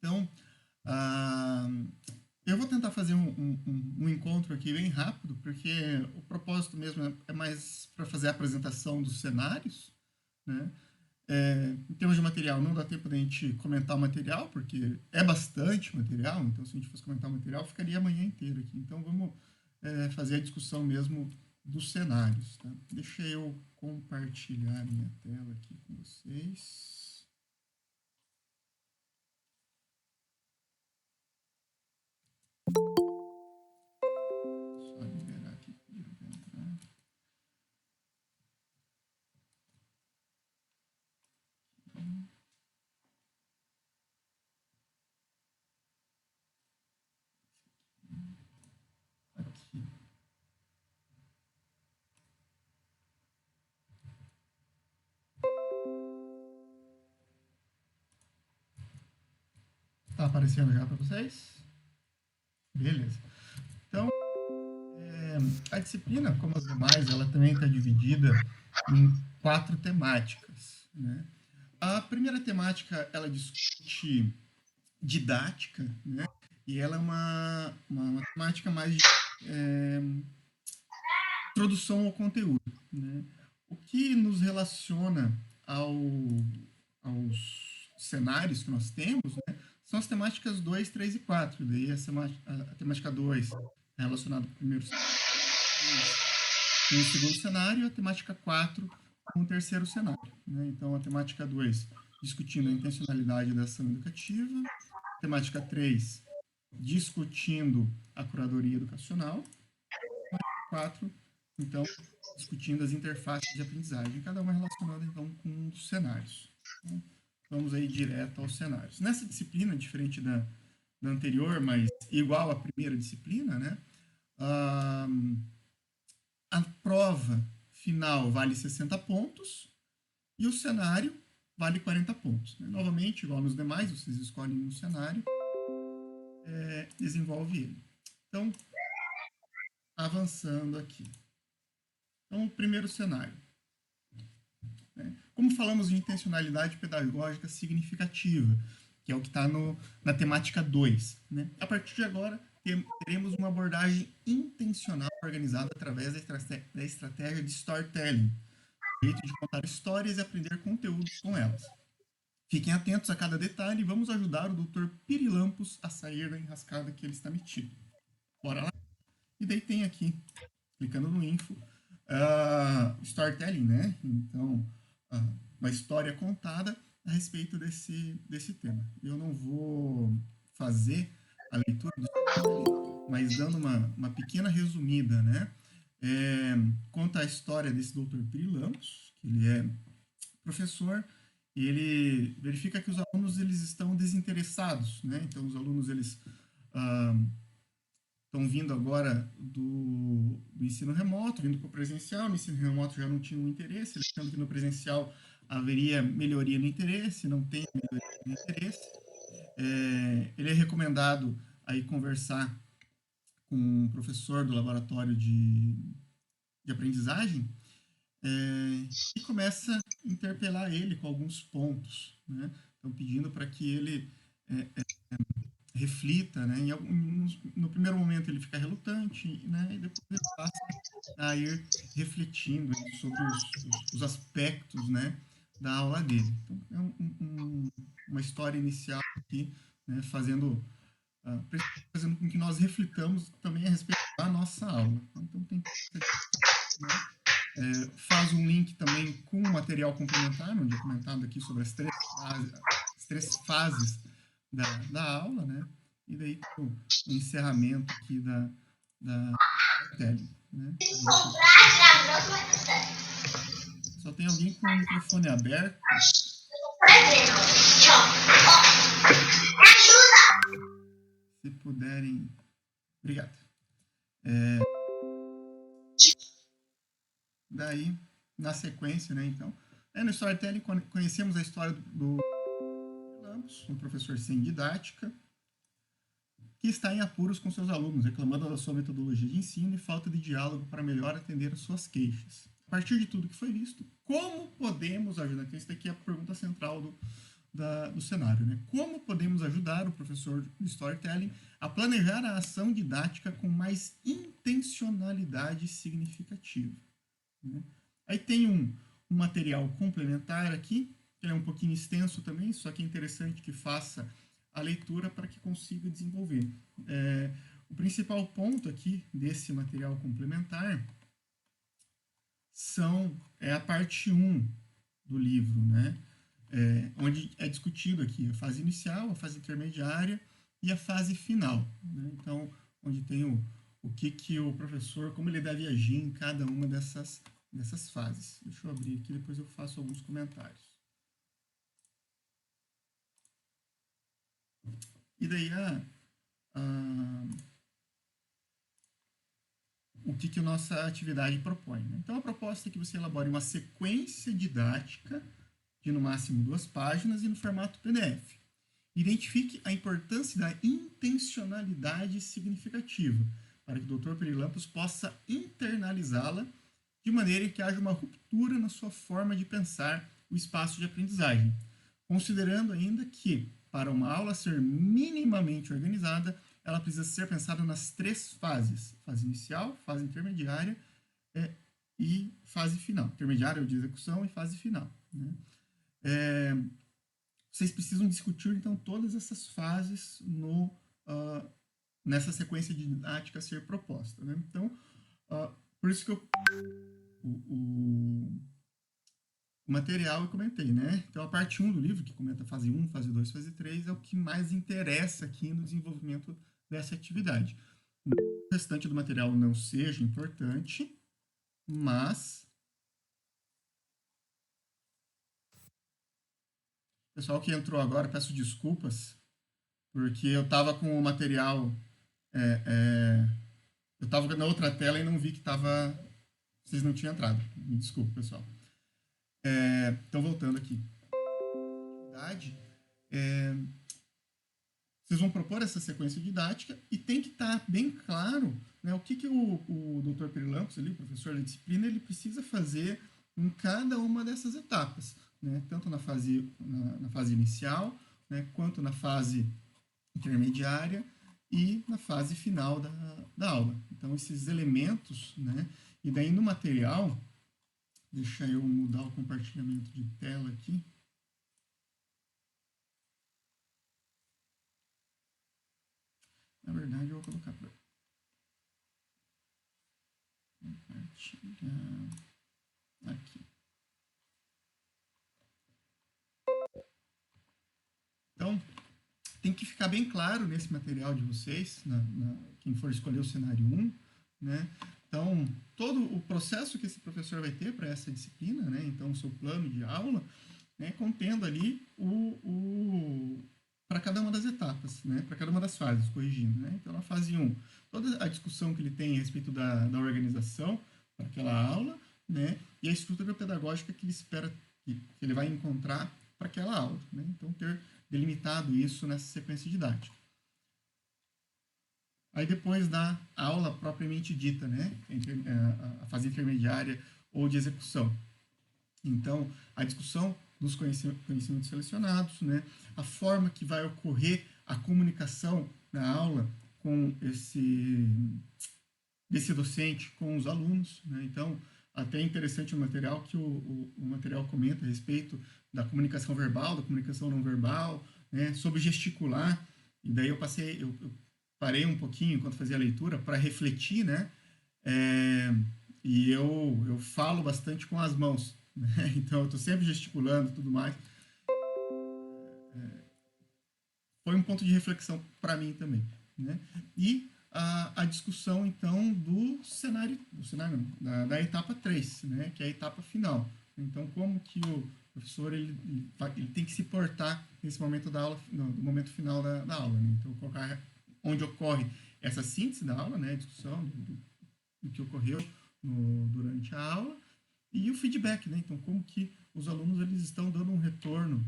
Então, ah, eu vou tentar fazer um encontro aqui bem rápido, porque o propósito mesmo é mais para fazer a apresentação dos cenários, né? Em termos de material, não dá tempo da gente comentar o material, porque é bastante material, então se a gente fosse comentar o material, ficaria a manhã inteira aqui. Então vamos fazer a discussão mesmo dos cenários. Tá? Deixa eu compartilhar minha tela aqui com vocês. Só liberar aqui para entrar. Aqui. Tá aparecendo já para vocês? Beleza. Então, a disciplina, como as demais, ela também está dividida em 4 temáticas, né? A primeira temática, ela discute didática, né? E ela é uma temática mais de introdução ao conteúdo, né? O que nos relaciona aos cenários que nós temos, né? São as temáticas 2, 3 e 4. Daí a temática 2 é relacionada com o primeiro cenário, com o segundo cenário, e a temática 4 com o terceiro cenário, né? Então, a temática 2 discutindo a intencionalidade da ação educativa, a temática 3 discutindo a curadoria educacional, a temática 4, então, discutindo as interfaces de aprendizagem, cada uma relacionada, então, com um dos cenários. Então, vamos aí direto aos cenários. Nessa disciplina, diferente da anterior, mas igual à primeira disciplina, né? A prova final vale 60 pontos e o cenário vale 40 pontos. Né? Novamente, igual nos demais, vocês escolhem um cenário, desenvolve ele. Então, avançando aqui. Então, o primeiro cenário. Né? Como falamos de intencionalidade pedagógica significativa, que é o que está na temática 2. Né? A partir de agora, teremos uma abordagem intencional organizada através da estratégia de storytelling, jeito de contar histórias e aprender conteúdos com elas. Fiquem atentos a cada detalhe e vamos ajudar o Dr. Pirilampus a sair da enrascada que ele está metido. Bora lá? E daí tem aqui, clicando no info, storytelling, né? Então, uma história contada a respeito desse tema. Eu não vou fazer a leitura do storytelling, mas dando uma pequena resumida, né? Conta a história desse Dr. Pirilampus, que ele é professor, e ele verifica que os alunos eles estão desinteressados, né? Então os alunos eles estão vindo agora do ensino remoto, vindo para o presencial. No ensino remoto já não tinham interesse, achando que no presencial haveria melhoria no interesse, não tem melhoria no interesse. Ele é recomendado aí conversar com um professor do laboratório de aprendizagem, e começa a interpelar ele com alguns pontos, né? Então, pedindo para que ele reflita, né? No primeiro momento ele fica relutante, né? E depois ele passa a ir refletindo sobre os aspectos, né? Da aula dele. Então, é uma história inicial aqui, né? Fazendo com que nós reflitamos também a respeito da nossa aula. Então, tem né? Faz um link também com o material complementar, onde é comentado aqui sobre as três fases da aula, né? E daí o encerramento aqui da tele, né? Só tem alguém com o microfone aberto. Se puderem. Obrigado. Daí, na sequência, né, então, no storytelling conhecemos a história do Lampos, um professor sem didática, que está em apuros com seus alunos, reclamando da sua metodologia de ensino e falta de diálogo para melhor atender as suas queixas. A partir de tudo que foi visto, como podemos ajudar? Então, isso daqui é a pergunta central do cenário, né? Como podemos ajudar o professor de storytelling a planejar a ação didática com mais intencionalidade significativa, né? Aí tem um material complementar aqui, que é um pouquinho extenso também, só que é interessante que faça a leitura para que consiga desenvolver. O principal ponto aqui desse material complementar é a parte 1 do livro, né? Onde é discutido aqui a fase inicial, a fase intermediária e a fase final, né? Então, onde tem o que o professor, como ele deve agir em cada uma dessas fases. Deixa eu abrir aqui, depois eu faço alguns comentários. E daí o que a nossa atividade propõe, né? Então, a proposta é que você elabore uma sequência didática de no máximo 2 páginas e no formato PDF. Identifique a importância da intencionalidade significativa, para que o Dr. Perilampos possa internalizá-la de maneira que haja uma ruptura na sua forma de pensar o espaço de aprendizagem, considerando ainda que, para uma aula ser minimamente organizada, ela precisa ser pensada nas 3 fases: fase inicial, fase intermediária e fase final. Intermediária de execução e fase final, né? Vocês precisam discutir, então, todas essas fases nessa sequência didática a ser proposta, né? Então, por isso que o material eu comentei, né? Então, a parte 1 do livro, que comenta fase 1, fase 2, fase 3, é o que mais interessa aqui no desenvolvimento dessa atividade. O restante do material não seja importante, mas pessoal que entrou agora, peço desculpas, porque eu estava com o material, eu estava na outra tela e não vi que vocês não tinham entrado. Me desculpe, pessoal. Então, voltando aqui. Vocês vão propor essa sequência didática e tem que estar bem claro, né, o que o Dr. Perilampos, ali, o professor da disciplina, ele precisa fazer em cada uma dessas etapas, né, tanto na fase inicial, né, quanto na fase intermediária e na fase final da aula. Então, esses elementos, né, e daí no material, deixa eu mudar o compartilhamento de tela aqui. Na verdade, eu vou colocar para compartilhar aqui. Então, tem que ficar bem claro nesse material de vocês, quem for escolher o cenário 1, né? Então, todo o processo que esse professor vai ter para essa disciplina, né? Então, o seu plano de aula, né? Contendo ali para cada uma das etapas, né? Para cada uma das fases, corrigindo, né? Então, na fase 1, toda a discussão que ele tem a respeito da organização para aquela aula, né? E a estrutura pedagógica que ele espera que ele vai encontrar para aquela aula, né? Então, ter delimitado isso nessa sequência didática. Aí depois da aula propriamente dita, né, a fase intermediária ou de execução. Então, a discussão dos conhecimentos selecionados, né, a forma que vai ocorrer a comunicação na aula com desse docente com os alunos, né? Então, até é interessante o material que o material comenta a respeito da comunicação verbal, da comunicação não verbal, né, sobre gesticular. E daí eu parei um pouquinho enquanto fazia a leitura para refletir, né? E eu falo bastante com as mãos, né? Então eu estou sempre gesticulando e tudo mais. Foi um ponto de reflexão para mim também, né? E a discussão, então, da etapa 3, né, que é a etapa final. Então, como que o professor ele tem que se portar nesse momento da aula, no momento final da aula, né? Então, colocar onde ocorre essa síntese da aula, né, a discussão do que ocorreu durante a aula, e o feedback, né? Então, como que os alunos eles estão dando um retorno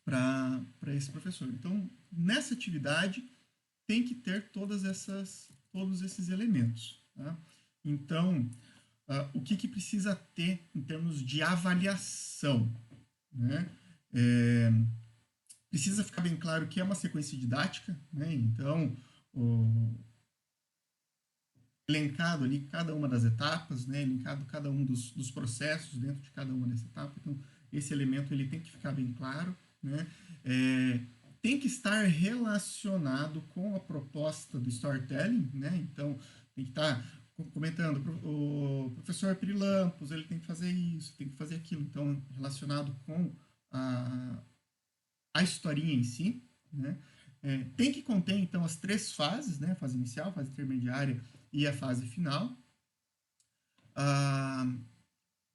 para esse professor. Então, nessa atividade, tem que ter todos esses elementos. Tá? Então, o que precisa ter em termos de avaliação? Né? precisa ficar bem claro que é uma sequência didática, né? Então, elencado ali cada uma das etapas, né? Elencado cada um dos processos dentro de cada uma dessas etapas. Então, esse elemento ele tem que ficar bem claro, né? Tem que estar relacionado com a proposta do storytelling, né? Então, tem que estar comentando, o professor Pirilampos, ele tem que fazer isso, tem que fazer aquilo. Então, relacionado com a historinha em si, né? Tem que conter, então, as 3 fases, né? A fase inicial, a fase intermediária e a fase final.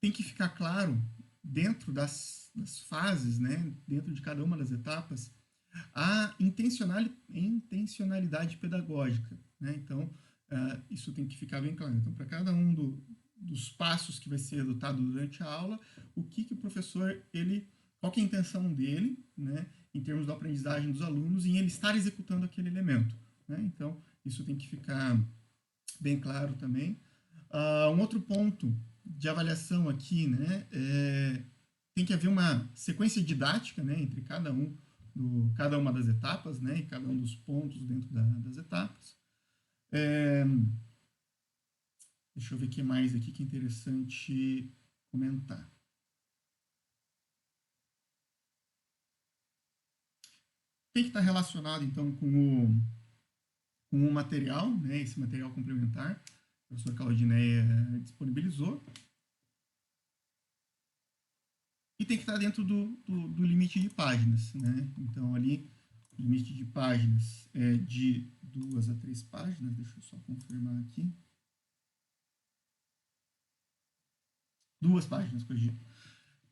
Tem que ficar claro, dentro das fases, né? Dentro de cada uma das etapas, a intencionalidade pedagógica, né? Então, isso tem que ficar bem claro. Então, para cada um dos passos que vai ser adotado durante a aula, o que o professor, qual que é a intenção dele, né? Em termos da aprendizagem dos alunos, em ele estar executando aquele elemento, né? Então, isso tem que ficar bem claro também. Um outro ponto de avaliação aqui, né? Tem que haver uma sequência didática, né? Entre cada uma das etapas, né? E cada um dos pontos dentro das etapas. Deixa eu ver o que mais aqui que é interessante comentar. Tem que estar relacionado, então, com o material, né? Esse material complementar que a professora Claudineia disponibilizou. E tem que estar dentro do limite de páginas, né? Então, ali, o limite de páginas é de 2 a 3 páginas. Deixa eu só confirmar aqui. 2 páginas, corrigido.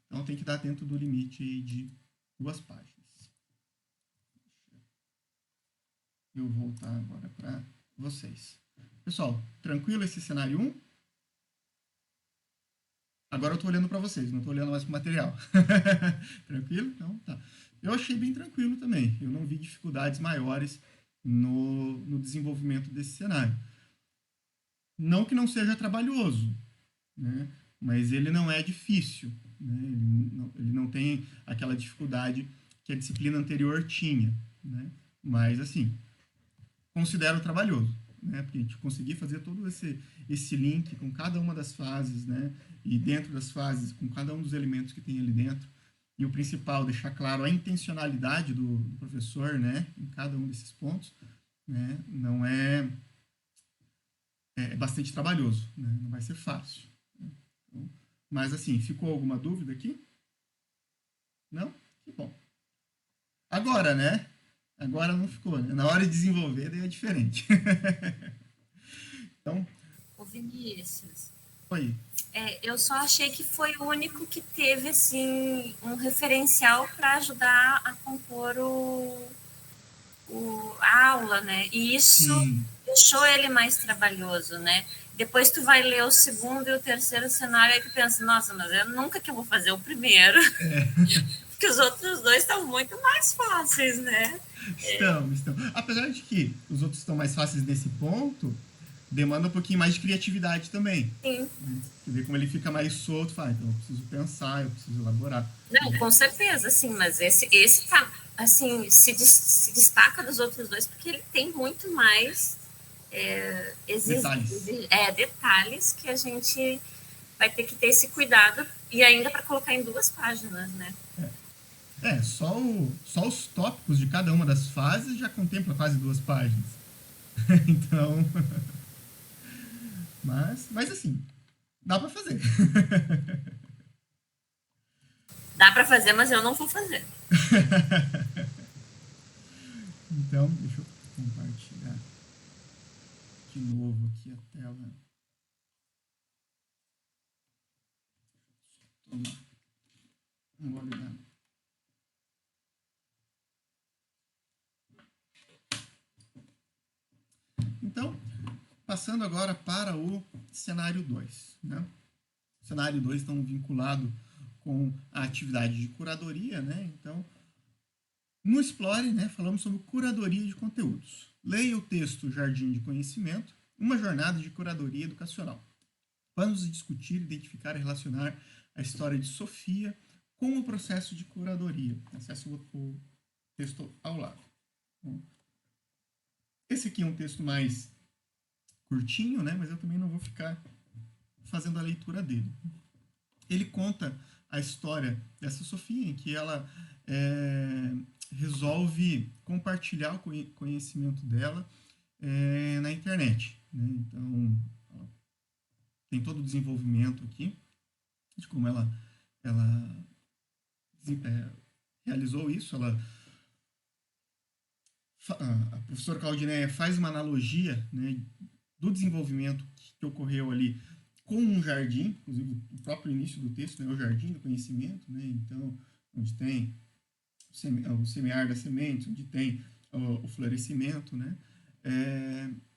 Então, tem que estar dentro do limite de 2 páginas. Deixa eu voltar agora para vocês. Pessoal, tranquilo esse cenário 1? Agora eu estou olhando para vocês, não estou olhando mais para o material. Tranquilo? Então, tá. Eu achei bem tranquilo também. Eu não vi dificuldades maiores no desenvolvimento desse cenário. Não que não seja trabalhoso, né? Mas ele não é difícil, né? Ele não tem aquela dificuldade que a disciplina anterior tinha, né? Mas, assim, considero trabalhoso, né? Porque a gente conseguir fazer todo esse link com cada uma das fases, né? E dentro das fases, com cada um dos elementos que tem ali dentro. E o principal, deixar claro a intencionalidade do professor, né? Em cada um desses pontos, né? Não é bastante trabalhoso, né? Não vai ser fácil. Né? Então, mas, assim, ficou alguma dúvida aqui? Não? Que bom. Agora, né? Agora não ficou, né? Na hora de desenvolver, daí é diferente. Então, Ô Vinícius, oi. eu só achei que foi o único que teve assim um referencial para ajudar a compor a aula, né? E isso Sim. deixou ele mais trabalhoso, né? Depois tu vai ler o segundo e o terceiro cenário e tu pensa, nossa, mas eu nunca que eu vou fazer o primeiro, porque os outros dois estão muito mais fáceis, né? Estão. Apesar de que os outros estão mais fáceis nesse ponto, demanda um pouquinho mais de criatividade também. Sim. Né? Você vê como ele fica mais solto, fala, então eu preciso pensar, eu preciso elaborar. Não, com certeza, sim, mas esse tá, assim, se destaca dos outros dois porque ele tem muito mais Detalhes. detalhes que a gente vai ter que ter esse cuidado e ainda para colocar em 2 páginas, né? Só os tópicos de cada uma das fases já contempla quase 2 páginas. Então, mas assim, dá para fazer. Dá para fazer, mas eu não vou fazer. Então, deixa eu compartilhar de novo aqui a tela. Tomar um gole d'água. Então, passando agora para o cenário 2. Né? O cenário 2 está vinculado com a atividade de curadoria, né? Então, no Explore, né, falamos sobre curadoria de conteúdos. Leia o texto Jardim de Conhecimento, uma jornada de curadoria educacional. Vamos discutir, identificar e relacionar a história de Sofia com o processo de curadoria. Acesse o texto ao lado. Bom, esse aqui é um texto mais curtinho, né? Mas eu também não vou ficar fazendo a leitura dele. Ele conta a história dessa Sofia, em que ela resolve compartilhar o conhecimento dela na internet. Né? Então, tem todo o desenvolvimento aqui de como ela realizou isso. A professora Claudineia faz uma analogia, né, do desenvolvimento que ocorreu ali com um jardim, inclusive o próprio início do texto, né, o jardim do conhecimento, né, então, onde tem o semear das sementes, onde tem o florescimento, né,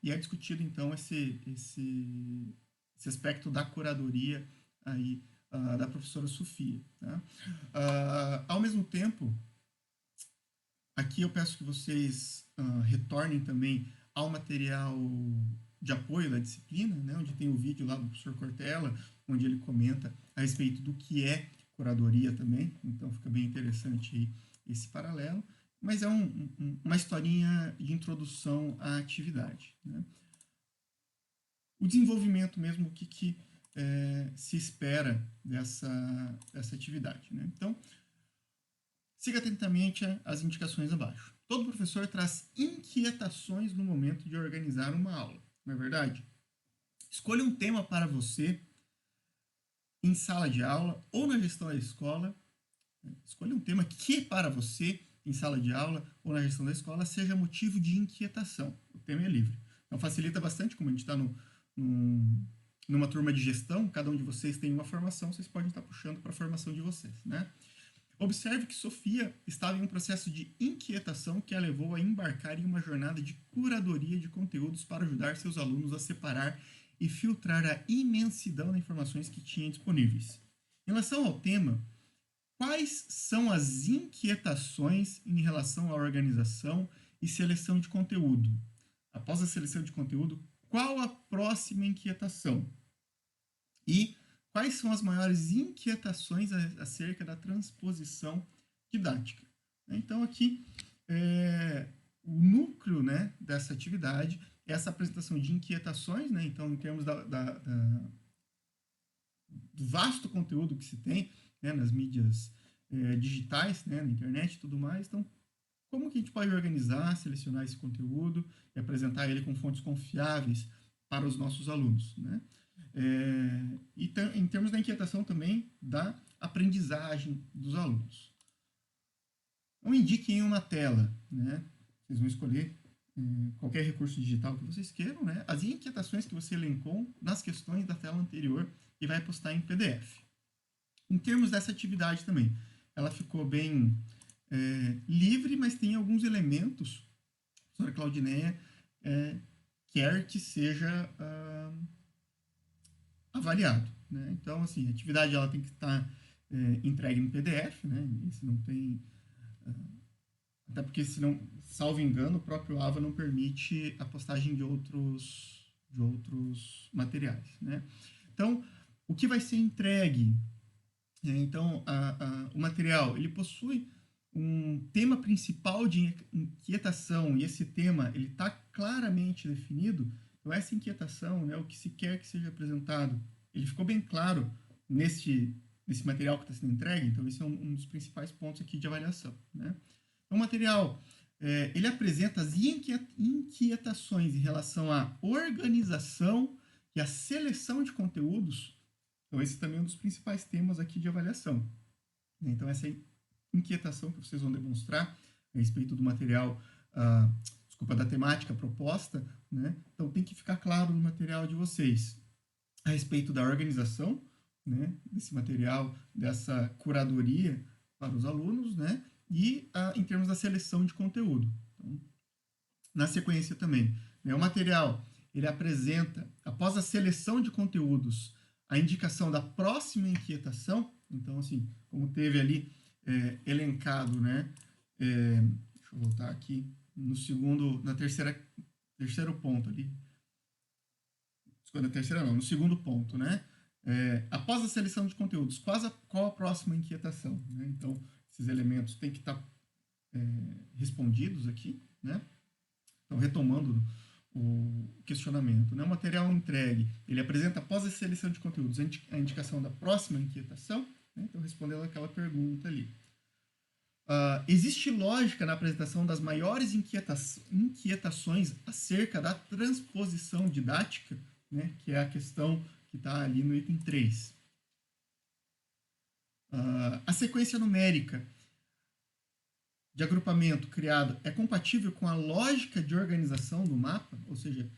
e é discutido, então, esse aspecto da curadoria aí, da professora Sofia. Tá? Ao mesmo tempo, aqui eu peço que vocês retornem também ao material de apoio da disciplina, né, onde tem o vídeo lá do professor Cortella, onde ele comenta a respeito do que é curadoria também, então fica bem interessante aí esse paralelo, mas é uma historinha de introdução à atividade. Né? O desenvolvimento mesmo, o que se espera dessa atividade. Né? Então, siga atentamente as indicações abaixo. Todo professor traz inquietações no momento de organizar uma aula, não é verdade? Escolha um tema para você em sala de aula ou na gestão da escola. Escolha um tema que para você em sala de aula ou na gestão da escola seja motivo de inquietação. O tema é livre. Então facilita bastante, como a gente está numa turma de gestão, cada um de vocês tem uma formação, vocês podem estar puxando para a formação de vocês, né? Observe que Sofia estava em um processo de inquietação que a levou a embarcar em uma jornada de curadoria de conteúdos para ajudar seus alunos a separar e filtrar a imensidão de informações que tinha disponíveis. Em relação ao tema, quais são as inquietações em relação à organização e seleção de conteúdo? Após a seleção de conteúdo, qual a próxima inquietação? E quais são as maiores inquietações acerca da transposição didática? Então, aqui, o núcleo, né, dessa atividade é essa apresentação de inquietações, né? Então, em termos do vasto conteúdo que se tem, né, nas mídias digitais, né, na internet e tudo mais. Então, como que a gente pode organizar, selecionar esse conteúdo e apresentar ele com fontes confiáveis para os nossos alunos, né? E em termos da inquietação também da aprendizagem dos alunos. Então, indiquem uma tela, né? Vocês vão escolher qualquer recurso digital que vocês queiram, né? As inquietações que você elencou nas questões da tela anterior e vai postar em PDF. Em termos dessa atividade também, ela ficou bem livre, mas tem alguns elementos que a professora Claudineia quer que seja avaliado. Né? Então, assim, a atividade ela tem que estar entregue no PDF, né? Esse não tem... até porque, se não, salvo engano, o próprio AVA não permite a postagem de outros materiais. Né? Então, o que vai ser entregue? Então, o material ele possui um tema principal de inquietação e esse tema ele está claramente definido. Então, essa inquietação, né, o que se quer que seja apresentado, ele ficou bem claro nesse material que está sendo entregue. Então, esse é um dos principais pontos aqui de avaliação. Né? Então, o material ele apresenta as inquietações em relação à organização e à seleção de conteúdos. Então, esse também é um dos principais temas aqui de avaliação. Então, essa inquietação que vocês vão demonstrar a respeito do material, da temática proposta, né? Então, tem que ficar claro no material de vocês a respeito da organização, né, desse material, dessa curadoria para os alunos, né, e em termos da seleção de conteúdo. Então, na sequência também, né, o material ele apresenta, após a seleção de conteúdos, a indicação da próxima inquietação. Então, assim, como teve ali elencado, né? Deixa eu voltar aqui terceiro ponto ali. No segundo ponto, né? Após a seleção de conteúdos, qual a próxima inquietação? Né? Então, esses elementos têm que estar respondidos aqui, né? Então, retomando o questionamento, né? O material entregue, ele apresenta, após a seleção de conteúdos, a indicação da próxima inquietação, né? Então, respondendo aquela pergunta ali. Existe lógica na apresentação das maiores inquietações acerca da transposição didática, né? Que é a questão que está ali no item 3. A sequência numérica de agrupamento criado é compatível com a lógica de organização do mapa, ou seja,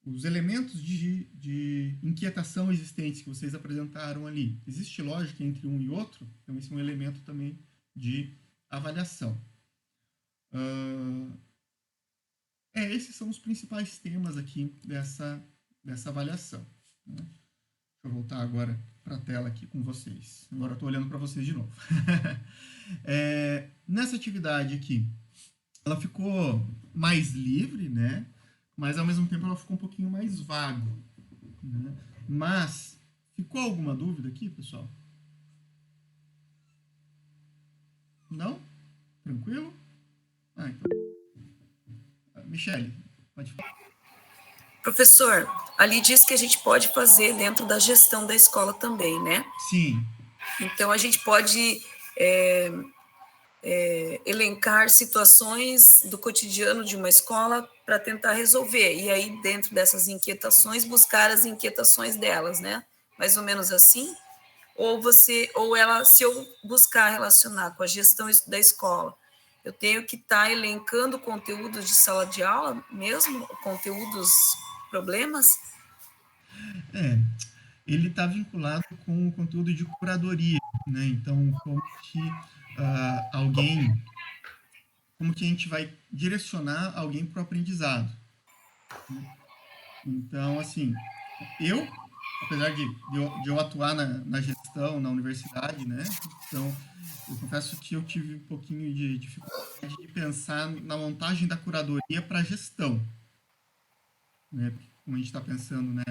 os elementos de inquietação existentes que vocês apresentaram ali. Existe lógica entre um e outro? Então, esse é um elemento também de avaliação. Esses são os principais temas aqui dessa avaliação. Né? Deixa eu voltar agora para a tela aqui com vocês. Agora eu estou olhando para vocês de novo. Nessa atividade aqui, ela ficou mais livre, né? Mas ao mesmo tempo ela ficou um pouquinho mais vaga. Né? Mas, ficou alguma dúvida aqui, pessoal? Não? Tranquilo? Então. Michele, pode falar. Professor, ali diz que a gente pode fazer dentro da gestão da escola também, né? Sim. Então, a gente pode elencar situações do cotidiano de uma escola para tentar resolver. E aí, dentro dessas inquietações, buscar as inquietações delas, né? Mais ou menos assim? Ou ela, se eu buscar relacionar com a gestão da escola, eu tenho que estar elencando conteúdos de sala de aula mesmo? Conteúdos, problemas? Ele está vinculado com o conteúdo de curadoria, né? Então, como que como que a gente vai direcionar alguém para o aprendizado. Né? Então, assim, apesar de eu atuar na gestão, na universidade, né? Então, eu confesso que eu tive um pouquinho de dificuldade de pensar na montagem da curadoria para a gestão. Né? Como a gente está pensando, né,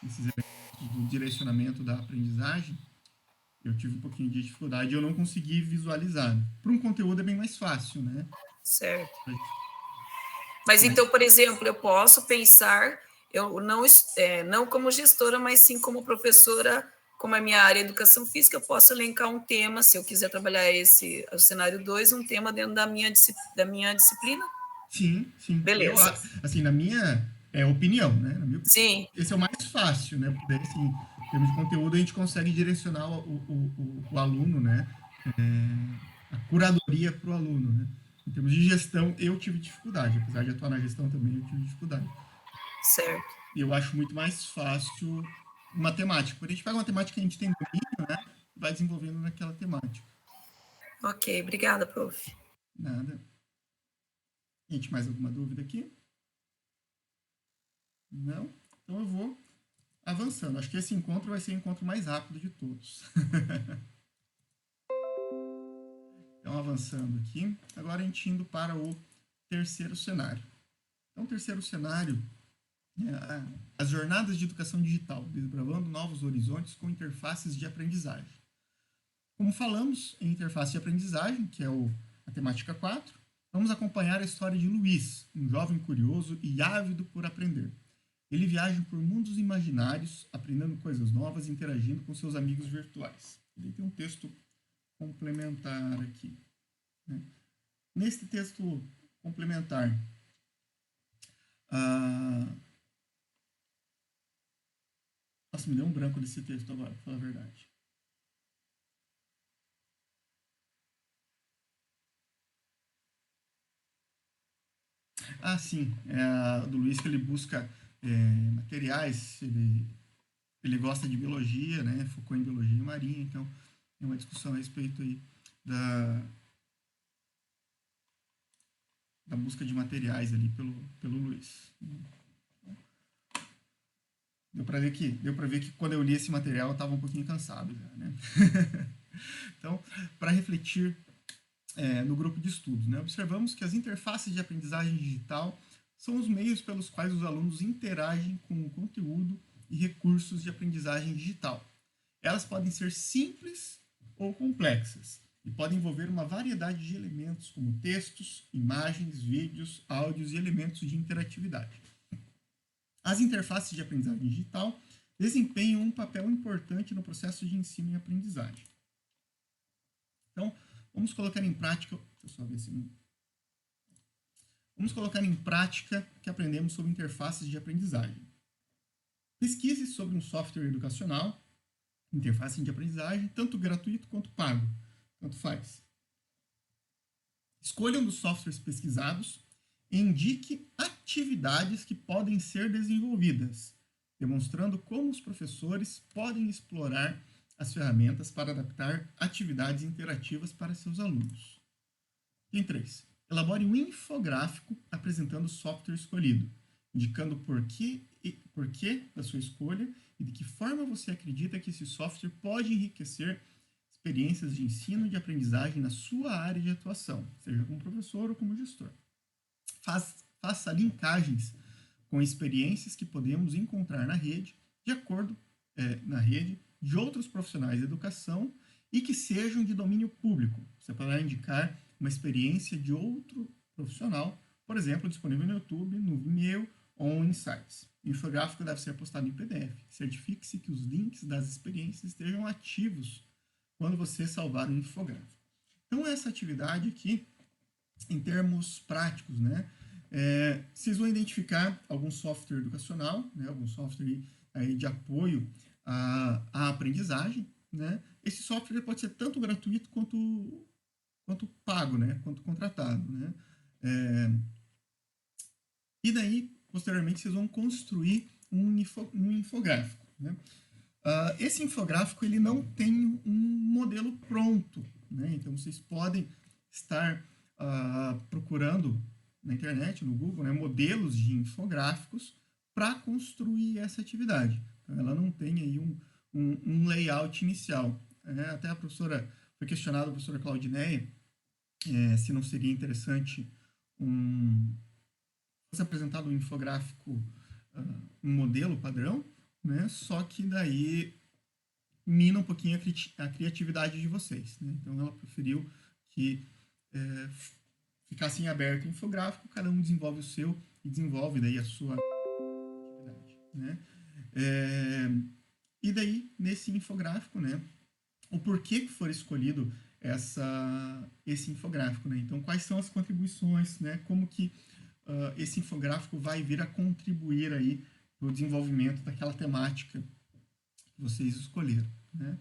nesses elementos do direcionamento da aprendizagem, eu tive um pouquinho de dificuldade e eu não consegui visualizar. Para um conteúdo é bem mais fácil, né? Certo. Mas então, por exemplo, eu posso pensar, eu não como gestora, mas sim como professora, como a minha área é educação física, eu posso elencar um tema, se eu quiser trabalhar o cenário 2, um tema dentro da minha disciplina? Sim. Beleza. Assim, na minha opinião, né? Na minha opinião, sim. Esse é o mais fácil, né? Porque, assim, em termos de conteúdo, a gente consegue direcionar o aluno, né? A curadoria para o aluno, né? Em termos de gestão, eu tive dificuldade. Apesar de atuar na gestão também, eu tive dificuldade. Certo. E eu acho muito mais fácil matemática. Quando a gente pega uma temática que a gente tem domínio, né? Vai desenvolvendo naquela temática. Ok, obrigada, prof. Nada. Gente, mais alguma dúvida aqui? Não? Então eu vou avançando. Acho que esse encontro vai ser o encontro mais rápido de todos. Então, avançando aqui. Agora a gente indo para o terceiro cenário. Então, o terceiro cenário é as jornadas de educação digital, desbravando novos horizontes com interfaces de aprendizagem. Como falamos em interface de aprendizagem, que é a temática 4, vamos acompanhar a história de Luiz, um jovem curioso e ávido por aprender. Ele viaja por mundos imaginários, aprendendo coisas novas e interagindo com seus amigos virtuais. Ele tem um texto complementar aqui. Né? Neste texto complementar, nossa, me deu um branco desse texto agora, para falar a verdade. Sim, do Luiz, que ele busca materiais, ele gosta de biologia, né? Focou em biologia marinha, então tem uma discussão a respeito aí da busca de materiais ali pelo Luiz. Deu para ver que quando eu li esse material eu estava um pouquinho cansado já, né? Então, para refletir no grupo de estudos, né? Observamos que as interfaces de aprendizagem digital são os meios pelos quais os alunos interagem com o conteúdo e recursos de aprendizagem digital. Elas podem ser simples ou complexas, e pode envolver uma variedade de elementos, como textos, imagens, vídeos, áudios e elementos de interatividade. As interfaces de aprendizagem digital desempenham um papel importante no processo de ensino e aprendizagem. Então, vamos colocar em prática... Deixa eu só ver se... Vamos colocar em prática o que aprendemos sobre interfaces de aprendizagem. Pesquise sobre um software educacional, interface de aprendizagem, tanto gratuito quanto pago. Tanto faz. Escolha um dos softwares pesquisados e indique atividades que podem ser desenvolvidas, demonstrando como os professores podem explorar as ferramentas para adaptar atividades interativas para seus alunos. Item 3. Elabore um infográfico apresentando o software escolhido, indicando o porquê da sua escolha e de que forma você acredita que esse software pode enriquecer experiências de ensino e de aprendizagem na sua área de atuação, seja como professor ou como gestor. Faça linkagens com experiências que podemos encontrar na rede, de outros profissionais de educação e que sejam de domínio público. Você poderá indicar uma experiência de outro profissional, por exemplo, disponível no YouTube, no Vimeo ou em sites. O infográfico deve ser postado em PDF. Certifique-se que os links das experiências estejam ativos quando você salvar o infográfico. Então, essa atividade aqui, em termos práticos, né? Vocês vão identificar algum software educacional, né? Algum software aí de apoio à aprendizagem, né? Esse software pode ser tanto gratuito quanto pago, né? Quanto contratado, né? E daí, posteriormente, vocês vão construir um infográfico, né? Esse infográfico ele não tem um modelo pronto, né? Então vocês podem estar procurando na internet, no Google, né, modelos de infográficos para construir essa atividade. Então, ela não tem aí um layout inicial. Até a professora foi questionada, a professora Claudineia, se não seria interessante fosse apresentado um infográfico, um modelo padrão, né? Só que daí mina um pouquinho a criatividade de vocês, né? Então ela preferiu que ficasse em aberto o infográfico, cada um desenvolve o seu e desenvolve daí a sua atividade, né? E daí, nesse infográfico, né, o porquê que for escolhido esse infográfico, né? Então, quais são as contribuições, né? Como que esse infográfico vai vir a contribuir aí no desenvolvimento daquela temática que vocês escolheram, né?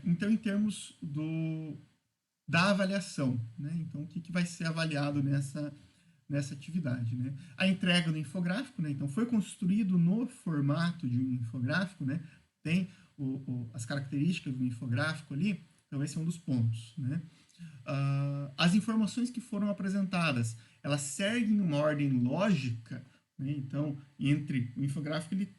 Então, em termos da avaliação, né? Então, o que vai ser avaliado nessa atividade, né? A entrega do infográfico, né? Então, foi construído no formato de um infográfico, né? Tem as características do infográfico ali, então esse é um dos pontos, né? As informações que foram apresentadas, elas seguem uma ordem lógica, né? Então, entre o infográfico, ele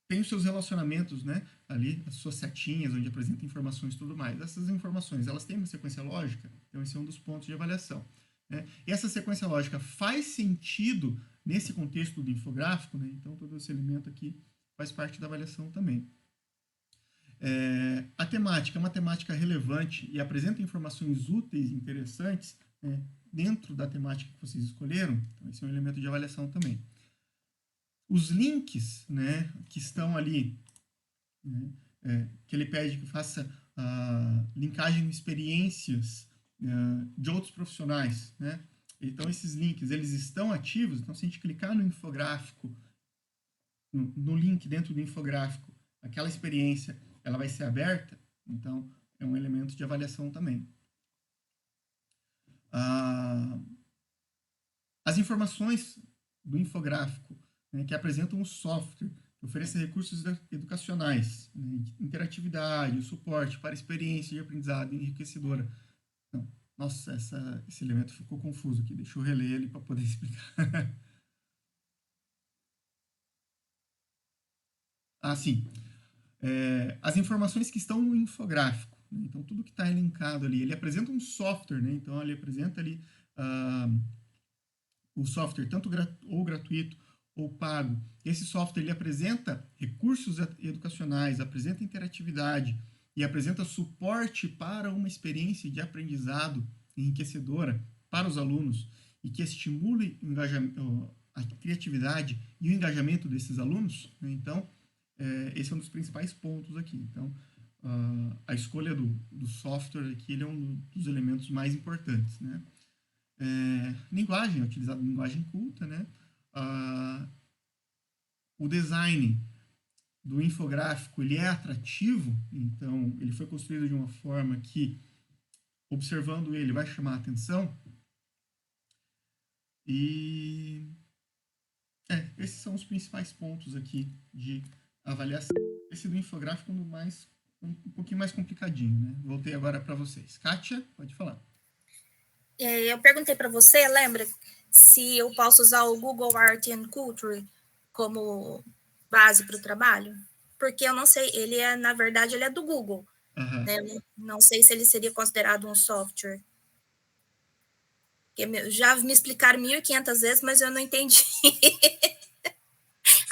tem os seus relacionamentos, né? Ali, as suas setinhas, onde apresenta informações e tudo mais. Essas informações, elas têm uma sequência lógica? Então, esse é um dos pontos de avaliação, né? E essa sequência lógica faz sentido nesse contexto do infográfico, né? Então, todo esse elemento aqui faz parte da avaliação também. A temática é uma temática relevante e apresenta informações úteis e interessantes, né, dentro da temática que vocês escolheram. Então, esse é um elemento de avaliação também. Os links, né, que estão ali, né, que ele pede que faça linkagem de experiências de outros profissionais, né? Então, esses links, eles estão ativos. Então, se a gente clicar no infográfico, no link dentro do infográfico, aquela experiência, ela vai ser aberta. Então, é um elemento de avaliação também. As informações do infográfico, né, que apresentam um software que oferece recursos educacionais, né, interatividade, suporte para experiência de aprendizado enriquecedora. Não, nossa, esse elemento ficou confuso aqui. Deixa eu reler ele para poder explicar. Sim. As informações que estão no infográfico, né? Então, tudo que está linkado ali, ele apresenta um software, né? Então, ele apresenta ali o software, tanto ou gratuito ou pago. Esse software, ele apresenta recursos educacionais, apresenta interatividade, e apresenta suporte para uma experiência de aprendizado enriquecedora para os alunos e que estimule a criatividade e o engajamento desses alunos, né? Então, esse é um dos principais pontos aqui. Então, a escolha do software aqui, ele é um dos elementos mais importantes, né? Linguagem, é utilizado linguagem culta, né? O design do infográfico, ele é atrativo, então ele foi construído de uma forma que, observando ele, vai chamar a atenção. E esses são os principais pontos aqui de avaliação. Esse do infográfico um pouquinho mais complicadinho, né? Voltei agora para vocês. Kátia, pode falar. Eu perguntei para você, lembra, se eu posso usar o Google Art and Culture como base para o trabalho? Porque eu não sei, na verdade, ele é do Google. Uhum. Né? Não sei se ele seria considerado um software. Já me explicaram 1.500 vezes, mas eu não entendi.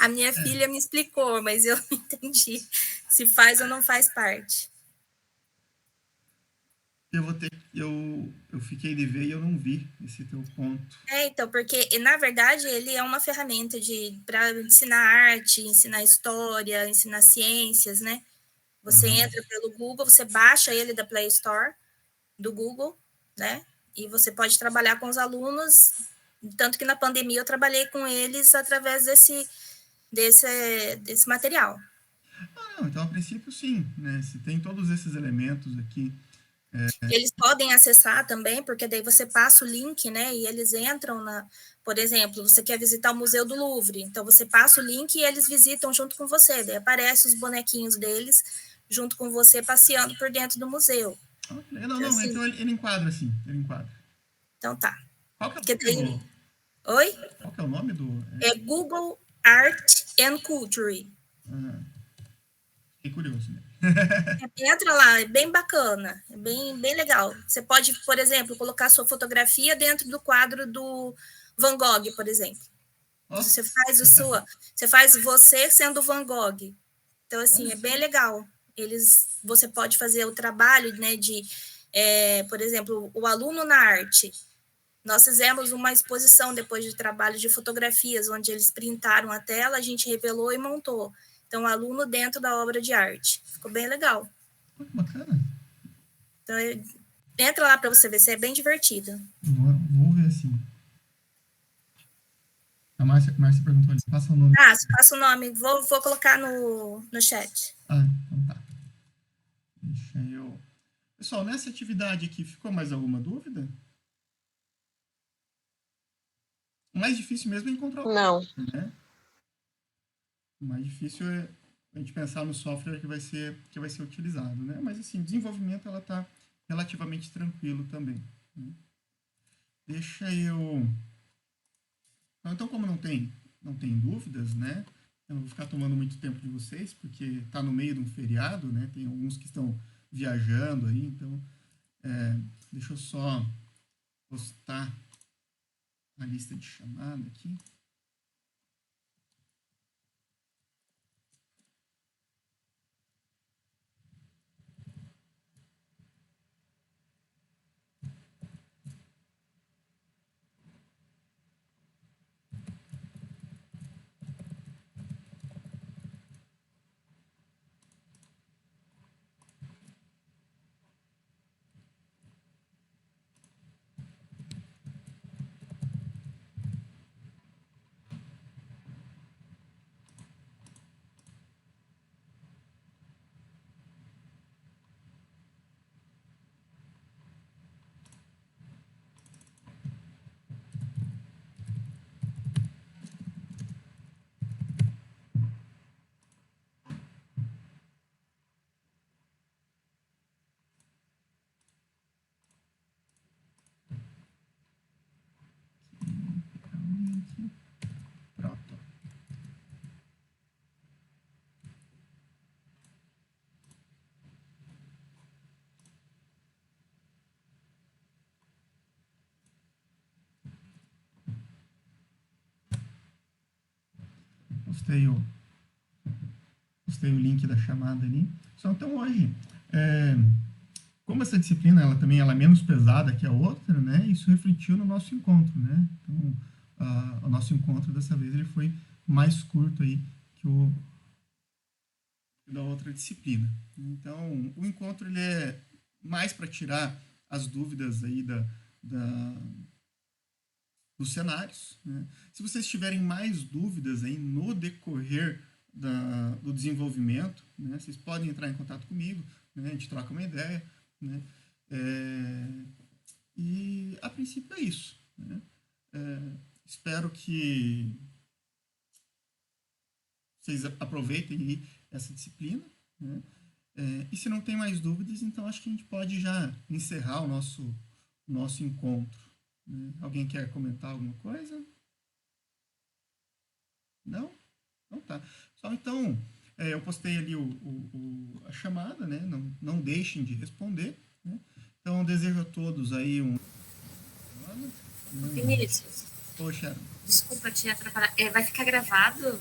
A minha filha me explicou, mas eu não entendi se faz ou não faz parte. Eu fiquei de ver e eu não vi esse teu ponto. Então, porque, na verdade, ele é uma ferramenta para ensinar arte, ensinar história, ensinar ciências, né? Você entra pelo Google, você baixa ele da Play Store, do Google, né? E você pode trabalhar com os alunos, tanto que na pandemia eu trabalhei com eles através desse material. Não, então, a princípio, sim, né? Se tem todos esses elementos aqui. Eles podem acessar também, porque daí você passa o link, né? E eles entram por exemplo, você quer visitar o Museu do Louvre, então você passa o link e eles visitam junto com você. Daí aparecem os bonequinhos deles junto com você passeando por dentro do museu. Então ele enquadra, sim, ele enquadra. Então tá. Qual que é o nome? Oi? Qual que é o nome do... É Google Art and Culture. Fiquei curioso, né? Entra lá, é bem bacana, é bem legal. Você pode, por exemplo, colocar sua fotografia dentro do quadro do Van Gogh, por exemplo. Você faz você sendo Van Gogh. Então, assim, é bem legal. Você pode fazer o trabalho, né, por exemplo, o aluno na arte. Nós fizemos uma exposição depois de trabalho de fotografias, onde eles printaram a tela, a gente revelou e montou. Então, o aluno dentro da obra de arte. Ficou bem legal. Bacana. Então, entra lá para você ver se é bem divertido. Vou ver assim. A Márcia perguntou ali, passa o nome. Passa o nome. Vou colocar no chat. Então tá. Deixa eu... Pessoal, nessa atividade aqui, ficou mais alguma dúvida? O mais difícil mesmo é encontrar o software, né? O mais difícil é a gente pensar no software que vai ser utilizado, né? Mas, assim, o desenvolvimento, ela está relativamente tranquilo também, né? Deixa eu... Então, como não tem dúvidas, né? Eu não vou ficar tomando muito tempo de vocês, porque está no meio de um feriado, né? Tem alguns que estão viajando aí, então... deixa eu só postar a lista de chamada aqui. Pronto. Postei o link da chamada ali. Então hoje Como essa disciplina ela também ela é menos pesada que a outra, né? Isso refletiu no nosso encontro, né? Então, o nosso encontro dessa vez ele foi mais curto aí que o da outra disciplina. Então, o encontro ele é mais para tirar as dúvidas aí dos cenários, né? Se vocês tiverem mais dúvidas aí no decorrer do desenvolvimento, né? Vocês podem entrar em contato comigo, né? A gente troca uma ideia, né? E a princípio é isso, né? Espero que vocês aproveitem aí essa disciplina, né? E se não tem mais dúvidas, então acho que a gente pode já encerrar o nosso encontro, né? Alguém quer comentar alguma coisa? Não? Então tá. Só então, eu postei ali a chamada, né? Não deixem de responder, né? Então, desejo a todos aí Vinícius. Poxa. Desculpa te atrapalhar. Vai ficar gravado?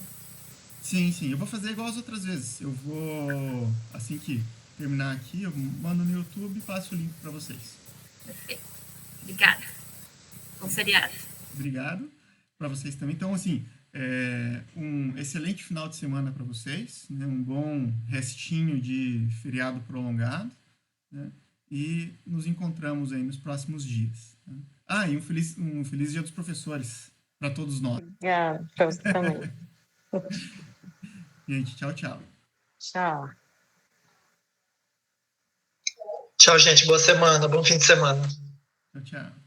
Sim. Eu vou fazer igual as outras vezes. Eu vou, assim que terminar aqui, eu mando no YouTube e passo o link para vocês. Perfeito. Obrigada. Bom feriado. Obrigado para vocês também. Então, assim, um excelente final de semana para vocês, né? Um bom restinho de feriado prolongado, né? E nos encontramos aí nos próximos dias, né? E um feliz Dia dos Professores para todos nós. Para você também. Gente, tchau. Tchau. Tchau, gente. Boa semana. Bom fim de semana. Tchau.